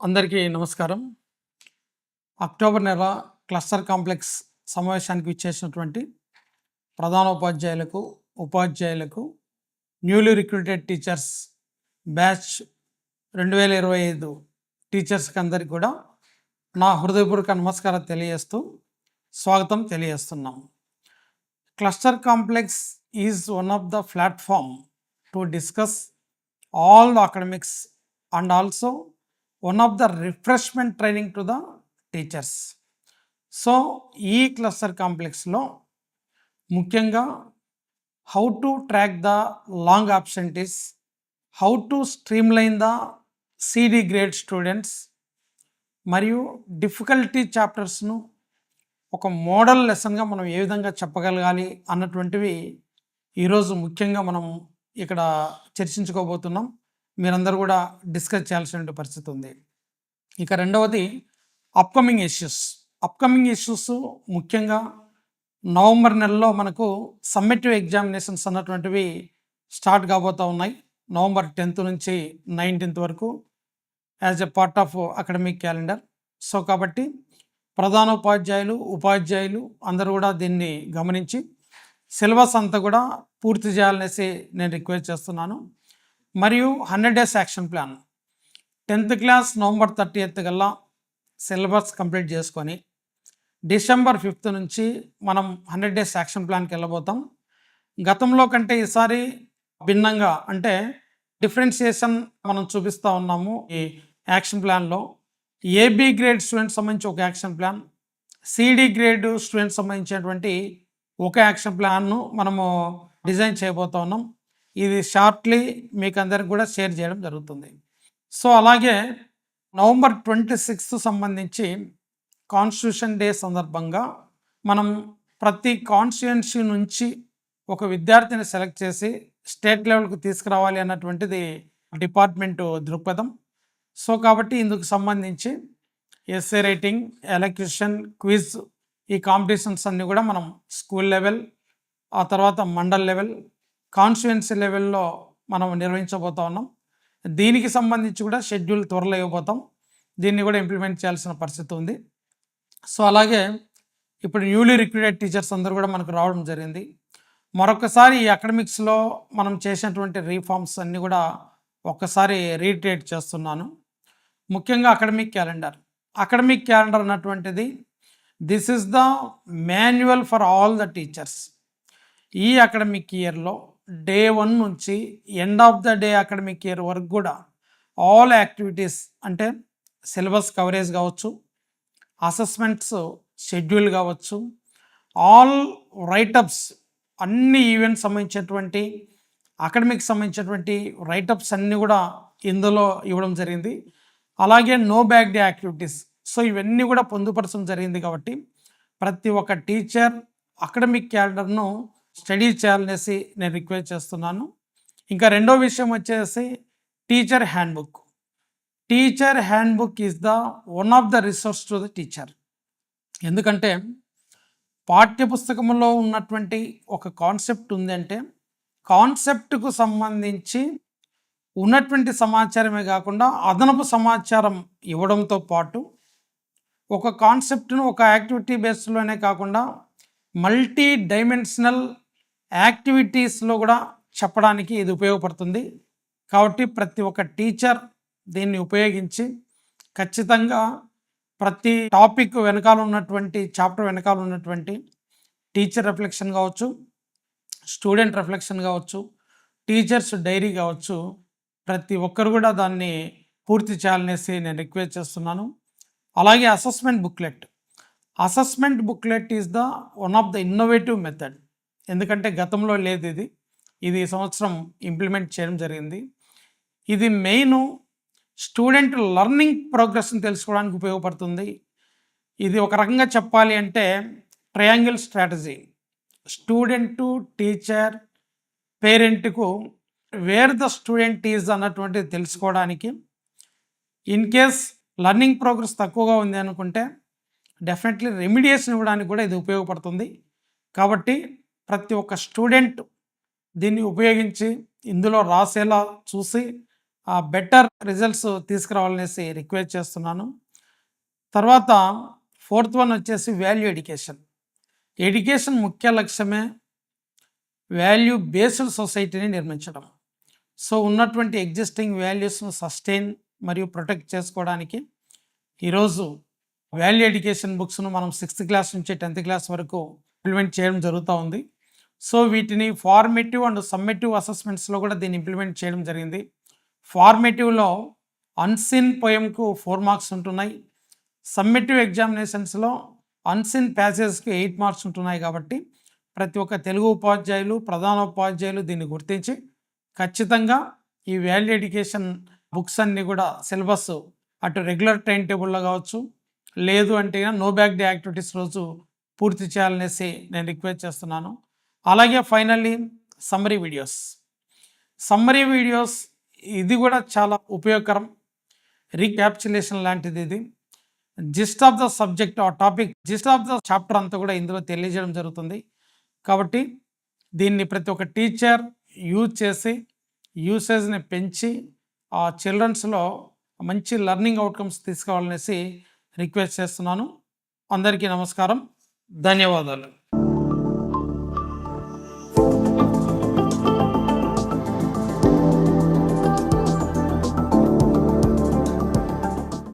అందరికీ నమస్కారం. అక్టోబర్ నెల క్లస్టర్ కాంప్లెక్స్ సమావేశానికి ఇచ్చేసినటువంటి ప్రధానోపాధ్యాయులకు, ఉపాధ్యాయులకు, న్యూలీ రిక్రూటెడ్ టీచర్స్ బ్యాచ్ 2025 టీచర్స్కి అందరికీ కూడా నా హృదయపూర్వక నమస్కారం తెలియజేస్తూ స్వాగతం తెలియజేస్తున్నాం. Cluster complex is one of the platform to discuss all the academics and also one of the refreshment training to the teachers. So ఈ క్లస్టర్ కాంప్లెక్స్లో ముఖ్యంగా how to track the long absentees, how to streamline the CD grade students మరియు difficulty చాప్టర్స్ను ఒక model లెసన్గా మనం ఏ విధంగా చెప్పగలగాలి అన్నటువంటివి ఈరోజు ముఖ్యంగా మనం ఇక్కడ చర్చించుకోబోతున్నాం. మీరందరూ కూడా డిస్కస్ చేయాల్సిన పరిస్థితి ఉంది. ఇక రెండవది అప్కమింగ్ ఇష్యూస్ ముఖ్యంగా నవంబర్ నెలలో మనకు సమ్మేటివ్ ఎగ్జామినేషన్స్ అన్నటువంటివి స్టార్ట్ కాబోతూ ఉన్నాయి. నవంబర్ 10th నుంచి 19th వరకు as a part of academic calendar. So కాబట్టి ప్రధానోపాధ్యాయులు, ఉపాధ్యాయులు అందరూ కూడా దీన్ని గమనించి సిలబస్ అంతా కూడా పూర్తి చేయాలనేసి నేను రిక్వెస్ట్ చేస్తున్నాను. మరియు 100 days action plan 10th class November 30th కల్లా సిలబస్ కంప్లీట్ చేసుకొని డిసెంబర్ 5th నుంచి మనం 100 days యాక్షన్ ప్లాన్కి వెళ్ళబోతాం. గతంలో కంటే ఈసారి భిన్నంగా అంటే డిఫరెన్షియేషన్ మనం చూపిస్తూ ఉన్నాము. ఈ యాక్షన్ ప్లాన్లో ఏబీ గ్రేడ్ స్టూడెంట్స్ సంబంధించి ఒక action plan, CD grade students సంబంధించినటువంటి ఒక యాక్షన్ ప్లాన్ను మనము డిజైన్ చేయబోతూ ఉన్నాం. ఇది షార్ట్లీ మీకు అందరికి కూడా షేర్ చేయడం జరుగుతుంది. సో అలాగే నవంబర్ 26th సంబంధించి కాన్స్టిట్యూషన్ డే సందర్భంగా మనం ప్రతి కాన్స్టిట్యుయెన్సీ నుంచి ఒక విద్యార్థిని సెలెక్ట్ చేసి స్టేట్ లెవెల్కి తీసుకురావాలి అన్నటువంటిది డిపార్ట్మెంట్ దృక్పథం. సో కాబట్టి ఇందుకు సంబంధించి ఎస్ఏ రైటింగ్, ఎలక్యూషన్, క్విజ్ ఈ కాంపిటీషన్స్ అన్నీ కూడా మనం స్కూల్ లెవెల్, ఆ తర్వాత మండల్ లెవెల్, కాన్స్టిట్యుయెన్సీ లెవెల్లో మనం నిర్వహించబోతా ఉన్నాం. దీనికి సంబంధించి కూడా షెడ్యూల్ త్వరలో ఇవ్వబోతాం. దీన్ని కూడా ఇంప్లిమెంట్ చేయాల్సిన పరిస్థితి ఉంది. సో అలాగే ఇప్పుడు న్యూలీ రిక్రూటెడ్ టీచర్స్ అందరూ కూడా మనకు రావడం జరిగింది. మరొకసారి ఈ అకాడమిక్స్లో మనం చేసినటువంటి రీఫార్మ్స్ అన్నీ కూడా ఒక్కసారి రీట్రేట్ చేస్తున్నాను. ముఖ్యంగా అకాడమిక్ క్యాలెండర్ అన్నటువంటిది this is the manual for all the teachers. ఈ అకాడమిక్ ఇయర్లో డే 1 నుంచి end of the day academic year వరకు కూడా ఆల్ యాక్టివిటీస్ అంటే సిలబస్ కవరేజ్ కావచ్చు, అసెస్మెంట్స్ షెడ్యూల్ కావచ్చు, ఆల్ రైటప్స్ అన్ని ఈవెంట్స్ సంబంధించినటువంటి అకాడమిక్ సంబంధించినటువంటి రైటప్స్ అన్నీ కూడా ఇందులో ఇవ్వడం జరిగింది. అలాగే no bag day activities. So ఇవన్నీ కూడా పొందుపరచడం జరిగింది. కాబట్టి ప్రతి ఒక్క టీచర్ అకాడమిక్ క్యాలెండర్ను స్టడీ చేయాలనేసి నేను రిక్వెస్ట్ చేస్తున్నాను. ఇంకా రెండో విషయం వచ్చేసి teacher handbook is the one of the resource to the teacher. ఎందుకంటే పాఠ్యపుస్తకంలో ఉన్నటువంటి ఒక కాన్సెప్ట్ ఉంది అంటే కాన్సెప్ట్కు సంబంధించి ఉన్నటువంటి సమాచారమే కాకుండా అదనపు సమాచారం ఇవ్వడంతో పాటు ఒక కాన్సెప్ట్ను ఒక యాక్టివిటీ బేస్డ్లోనే కాకుండా మల్టీ డైమెన్షనల్ యాక్టివిటీస్లో కూడా చెప్పడానికి ఇది ఉపయోగపడుతుంది. కాబట్టి ప్రతి ఒక్క టీచర్ దీన్ని ఉపయోగించి ఖచ్చితంగా ప్రతి టాపిక్ వెనకాల ఉన్నటువంటి చాప్టర్ వెనకాల ఉన్నటువంటి టీచర్ రిఫ్లెక్షన్ కావచ్చు, స్టూడెంట్ రిఫ్లెక్షన్ కావచ్చు, టీచర్స్ డైరీ కావచ్చు, ప్రతి ఒక్కరు కూడా దాన్ని పూర్తి చేయాలనేసి నేను రిక్వెస్ట్ చేస్తున్నాను. అలాగే assessment booklet is the one of the innovative method. ఎందుకంటే గతంలో లేదు, ఇది ఈ సంవత్సరం ఇంప్లిమెంట్ చేయడం జరిగింది. ఇది మెయిన్ స్టూడెంట్ లర్నింగ్ ప్రోగ్రెస్ని తెలుసుకోవడానికి ఉపయోగపడుతుంది. ఇది ఒక రకంగా చెప్పాలి అంటే triangle strategy. Student to teacher, పేరెంట్కు వేర్ ద స్టూడెంట్ ఈజ్ అన్నటువంటిది తెలుసుకోవడానికి. ఇన్ కేస్ లర్నింగ్ ప్రోగ్రెస్ తక్కువగా ఉంది అనుకుంటే డెఫినెట్లీ రెమిడియేషన్ ఇవ్వడానికి కూడా ఇది ఉపయోగపడుతుంది. కాబట్టి ప్రతి ఒక్క స్టూడెంట్ దీన్ని ఉపయోగించి ఇందులో రాసేలా చూసి బెటర్ రిజల్ట్స్ తీసుకురావాలనేసి రిక్వెస్ట్ చేస్తున్నాను. తర్వాత 4th వన్ వచ్చేసి వాల్యూ ఎడ్యుకేషన్. ఎడ్యుకేషన్ ముఖ్య లక్ష్యమే వాల్యూ బేస్డ్ సొసైటీని నిర్మించడం. సో ఉన్నటువంటి ఎగ్జిస్టింగ్ వాల్యూస్ను సస్టైన్ మరియు ప్రొటెక్ట్ చేసుకోవడానికి ఈరోజు వాల్యూ ఎడ్యుకేషన్ బుక్స్ను మనం 6th క్లాస్ నుంచి 10th క్లాస్ వరకు ఇంప్లిమెంట్ చేయడం జరుగుతూ ఉంది. సో వీటిని ఫార్మేటివ్ అండ్ సమ్మేటివ్ అసెస్మెంట్స్లో కూడా దీన్ని ఇంప్లిమెంట్ చేయడం జరిగింది. ఫార్మేటివ్లో అన్సీన్ పోయంకు 4 మార్క్స్ ఉంటున్నాయి. సమ్మేటివ్ ఎగ్జామినేషన్స్లో అన్సీన్ ప్యాసేజ్కి 8 మార్క్స్ ఉంటున్నాయి. కాబట్టి ప్రతి ఒక్క తెలుగు ఉపాధ్యాయులు, ప్రధాన ఉపాధ్యాయులు దీన్ని గుర్తించి ఖచ్చితంగా ఈ వాల్యూ ఎడ్యుకేషన్ బుక్స్ అన్నీ కూడా సిలబస్ అటు రెగ్యులర్ టైం టేబుల్లో కావచ్చు, లేదు అంటే నో బ్యాక్ డే యాక్టివిటీస్ రోజు పూర్తి చేయాలనేసి నేను రిక్వెస్ట్ చేస్తున్నాను. అలాగే ఫైనల్లీ సమ్మరీ వీడియోస్ ఇది కూడా చాలా ఉపయోగకరం. రీక్యాప్చులేషన్ లాంటిది ఇది. జిస్ట్ ఆఫ్ ద సబ్జెక్ట్ ఆ topic gist of the chapter అంతా కూడా ఇందులో తెలియజేయడం జరుగుతుంది. కాబట్టి దీన్ని ప్రతి ఒక్క టీచర్ యూజ్ చేసి యూసేజ్ని పెంచి ఆ చిల్డ్రన్స్లో మంచి లెర్నింగ్ అవుట్కమ్స్ తీసుకోవాలనేసి రిక్వెస్ట్ చేస్తున్నాను. అందరికీ నమస్కారం, ధన్యవాదాలు.